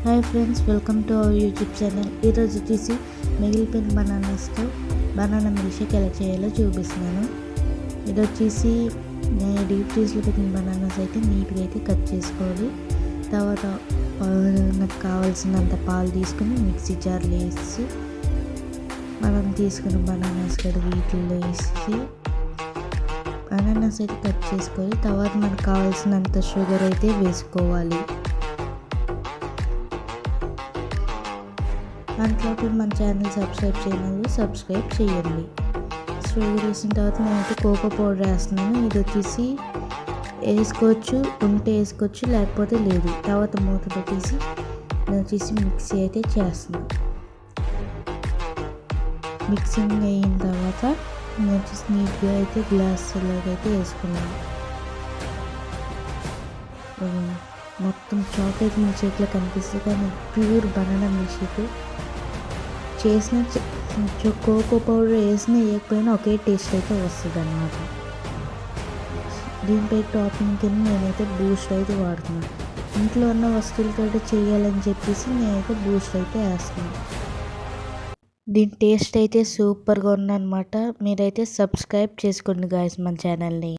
Hi friends, welcome to our YouTube channel. ఈరోజు వచ్చేసి మిగిలిపోయిన బనానాస్తో బనానా మిల్క్ షేక్ ఎలా చేయాలో చూపిస్తున్నాను. ఇది వచ్చేసి డీప్ ఫ్రీజ్లో పెట్టిన బనానాస్ అయితే నీట్గా అయితే కట్ చేసుకోవాలి. తర్వాత నాకు కావాల్సినంత పాలు తీసుకుని మిక్సీ జార్లో వేసి మనం తీసుకున్న బనానాస్ కడిగి వీటిల్లో వేసి బనానాస్ అయితే కట్ చేసుకోవాలి. తర్వాత మనకు కావాల్సినంత షుగర్ అయితే వేసుకోవాలి. దాంట్లోకి మన ఛానల్ సబ్స్క్రైబ్ చేయలేదు, సబ్స్క్రైబ్ చేయండి. షుగర్ వేసిన తర్వాత నేనైతే కోకో పౌడర్ వేస్తున్నాను. ఇది వచ్చేసి వేసుకోవచ్చు, ఉంటే వేసుకోవచ్చు, లేకపోతే లేదు. తర్వాత మూత పెట్టేసి నేను వచ్చేసి మిక్సీ అయితే చేస్తున్నాను. మిక్సింగ్ అయిన తర్వాత నేను వచ్చేసి నీట్గా అయితే గ్లాసులోకి అయితే వేసుకున్నాను. మొత్తం చాక్లెట్ మిల్క్ షేక్లో కనిపిస్తుంది, కానీ ప్యూర్ బనానా మిల్క్ షేక్. చేసిన కోకో పౌడర్ వేసినా వేయకపోయినా ఒకే టేస్ట్ అయితే వస్తుంది అన్నమాట. దీనిపై టాపింగ్ కింద నేనైతే బూస్ట్ అయితే వాడుతున్నాను. ఇంట్లో ఉన్న వస్తువులతో చేయాలని చెప్పేసి నేనైతే బూస్ట్ అయితే వేస్తున్నాను. దీని టేస్ట్ అయితే సూపర్గా ఉందన్నమాట. మీరైతే సబ్స్క్రైబ్ చేసుకోండి గాయ్స్ మన ఛానల్ని.